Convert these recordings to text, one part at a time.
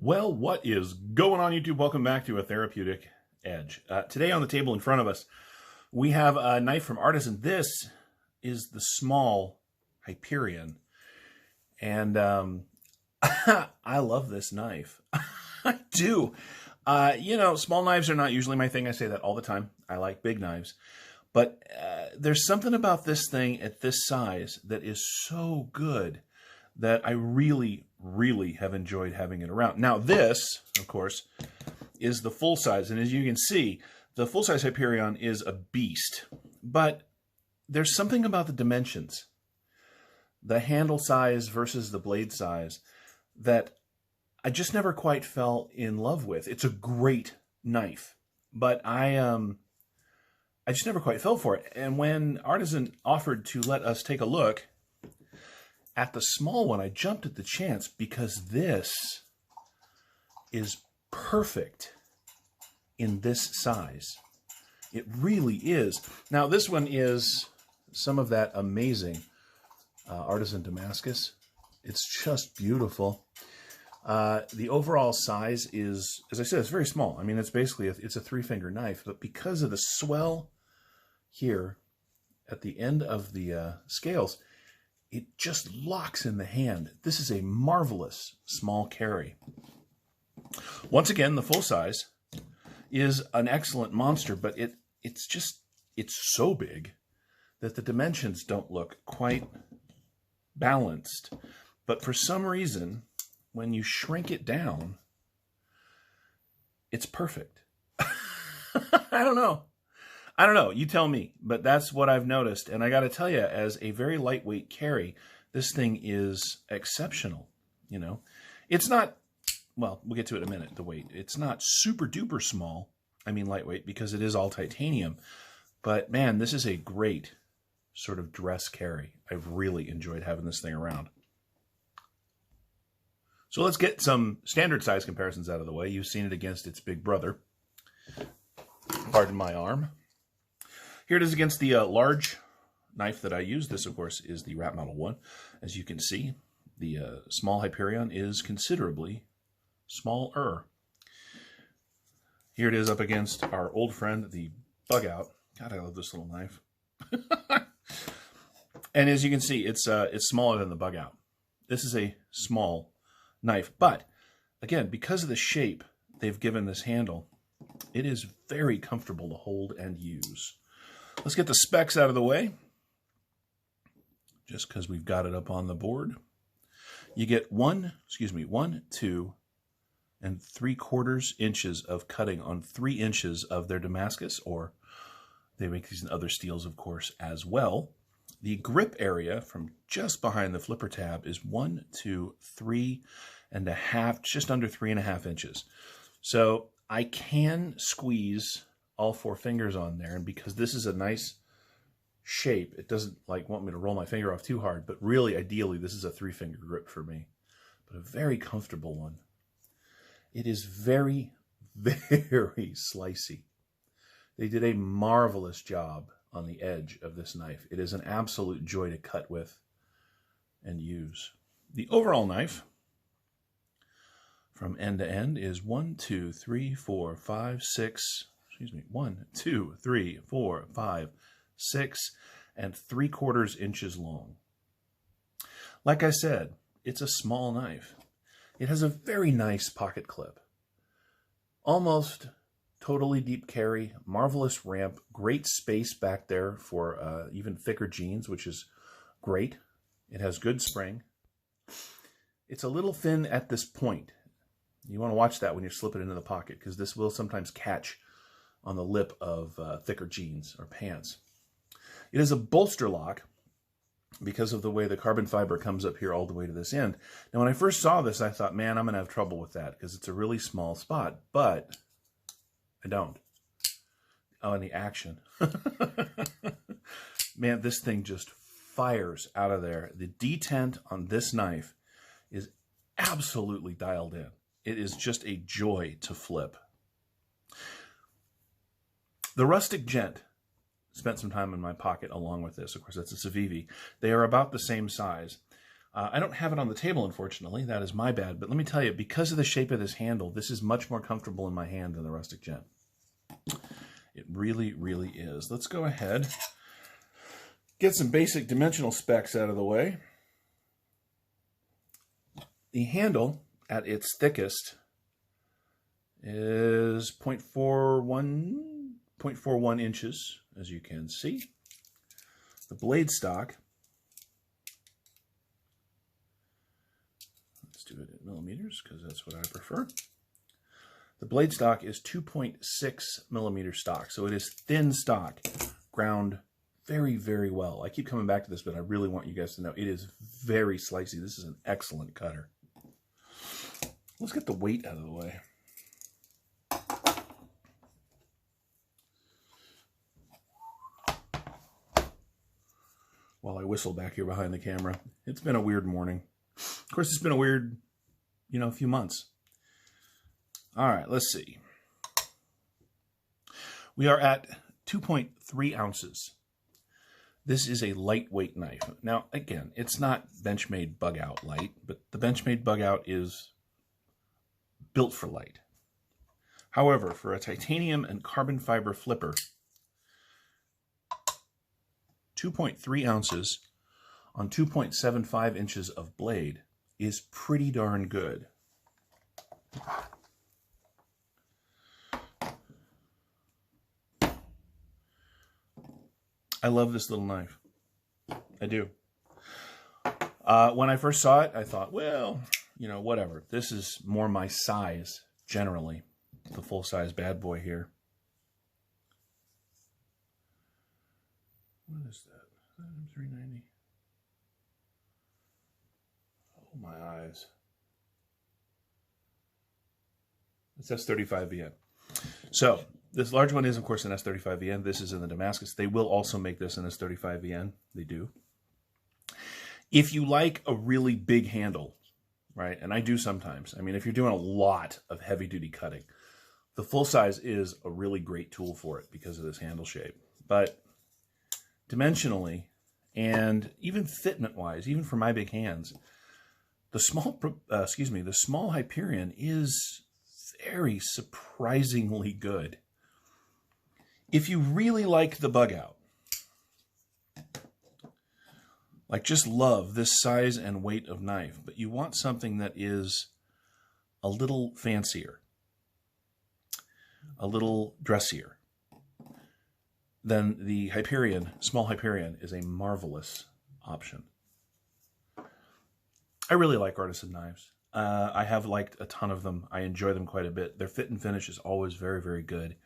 Well, what is going on, YouTube? Welcome back to A Therapeutic Edge. Today on the table in front of us, we have a knife from Artisan. This is the small Hyperion. And I love this knife. I do. Small knives are not usually my thing. I say that all the time. I like big knives. But there's something about this thing at this size that is so good that I really have enjoyed having it around. Now this, of course, is the full size. And as you can see, the full-size Hyperion is a beast. But there's something about the dimensions, the handle size versus the blade size, that I just never quite fell in love with. It's a great knife, but I just never quite fell for it. And when Artisan offered to let us take a look at the small one, I jumped at the chance because this is perfect in this size. It really is. Now, this one is some of that amazing Artisan Damascus. It's just beautiful. The overall size is, as I said, it's very small. I mean, it's basically it's a three-finger knife, but because of the swell here at the end of the scales, it just locks in the hand. This is a marvelous small carry. Once again, the full size is an excellent monster, but it's so big that the dimensions don't look quite balanced. But for some reason, when you shrink it down, it's perfect. I don't know. You tell me, but that's what I've noticed. And I got to tell you, as a very lightweight carry, this thing is exceptional. You know, it's not, well, we'll get to it in a minute, the weight. It's not super duper small. I mean, lightweight, because it is all titanium. But man, this is a great sort of dress carry. I've really enjoyed having this thing around. So let's get some standard size comparisons out of the way. You've seen it against its big brother. Pardon my arm. Here it is against the large knife that I use. This, of course, is the Rat Model 1. As you can see, the small Hyperion is considerably smaller. Here it is up against our old friend, the Bug Out. God, I love this little knife. And as you can see, it's smaller than the Bug Out. This is a small knife, but again, because of the shape they've given this handle, it is very comfortable to hold and use. Let's get the specs out of the way, just because we've got it up on the board. You get 1, 2 3/4 inches of cutting on 3 inches of their Damascus, or they make these in other steels, of course, as well. The grip area from just behind the flipper tab is 1, 2, 3.5, just under 3.5 inches. So I can squeeze all 4 fingers on there, and because this is a nice shape, it doesn't want me to roll my finger off too hard, but really, ideally, this is a 3-finger grip for me, but a very comfortable one. It is very slicey. They did a marvelous job on the edge of this knife. It is an absolute joy to cut with and use. The overall knife from end to end is 1, 2, 3, 4, 5, 6, 1, 2, 3, 4, 5, 6 3/4 inches long. Like I said, it's a small knife. It has a very nice pocket clip. Almost totally deep carry, marvelous ramp, great space back there for even thicker jeans, which is great. It has good spring. It's a little thin at this point. You want to watch that when you slip it into the pocket, because this will sometimes catch on the lip of thicker jeans or pants. It is a bolster lock because of the way the carbon fiber comes up here all the way to this end. Now, when I first saw this, I thought, man, I'm going to have trouble with that because it's a really small spot, but I don't. Oh, and the action. Man, this thing just fires out of there. The detent on this knife is absolutely dialed in. It is just a joy to flip. The Rustic Gent spent some time in my pocket along with this. Of course, that's a Civivi. They are about the same size. I don't have it on the table, unfortunately. That is my bad. But let me tell you, because of the shape of this handle, this is much more comfortable in my hand than the Rustic Gent. It really, really is. Let's go ahead, get some basic dimensional specs out of the way. The handle, at its thickest, is 0.41 inches, as you can see. The blade stock, let's do it in millimeters because that's what I prefer. The blade stock is 2.6 millimeter stock, so it is thin stock, ground very, very well. I keep coming back to this, but I really want you guys to know it is very slicey. This is an excellent cutter. Let's get the weight out of the way. While I whistle back here behind the camera. It's been a weird morning. Of course, it's been a weird, few months. All right, let's see. We are at 2.3 ounces. This is a lightweight knife. Now, again, it's not Benchmade Bug Out light, but the Benchmade Bug Out is built for light. However, for a titanium and carbon fiber flipper, 2.3 ounces on 2.75 inches of blade is pretty darn good. I love this little knife. I do. When I first saw it, I thought, well, whatever. This is more my size, generally. The full-size bad boy here. What is that? $390. Oh, my eyes. It's S35VN. So, this large one is, of course, an S35VN. This is in the Damascus. They will also make this in S35VN. They do. If you like a really big handle, right, and I do sometimes. I mean, if you're doing a lot of heavy-duty cutting, the full size is a really great tool for it because of this handle shape. But dimensionally and even fitment-wise, even for my big hands, the small Hyperion is very surprisingly good. If you really like the Bug Out, like just love this size and weight of knife, but you want something that is a little fancier, a little dressier, then the Hyperion, small Hyperion, is a marvelous option. I really like Artisan knives. I have liked a ton of them. I enjoy them quite a bit. Their fit and finish is always very, very good.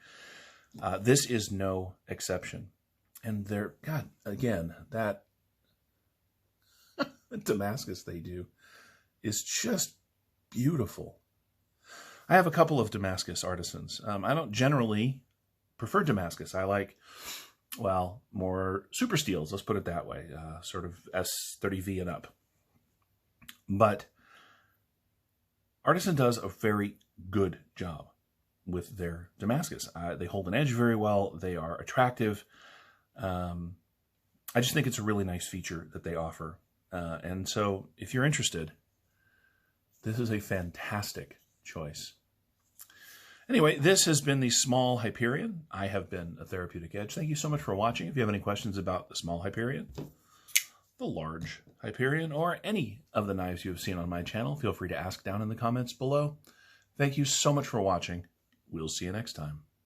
This is no exception. And they're, God, again, that Damascus they do is just beautiful. I have a couple of Damascus Artisans. I don't generally prefer Damascus. I like, well, more super steels, let's put it that way, sort of S30V and up. But Artisan does a very good job with their Damascus. They hold an edge very well. They are attractive. I just think it's a really nice feature that they offer. And so if you're interested, this is a fantastic choice. Anyway, this has been the small Hyperion. I have been a Therapeutic Edge. Thank you so much for watching. If you have any questions about the small Hyperion, the large Hyperion, or any of the knives you have seen on my channel, feel free to ask down in the comments below. Thank you so much for watching. We'll see you next time.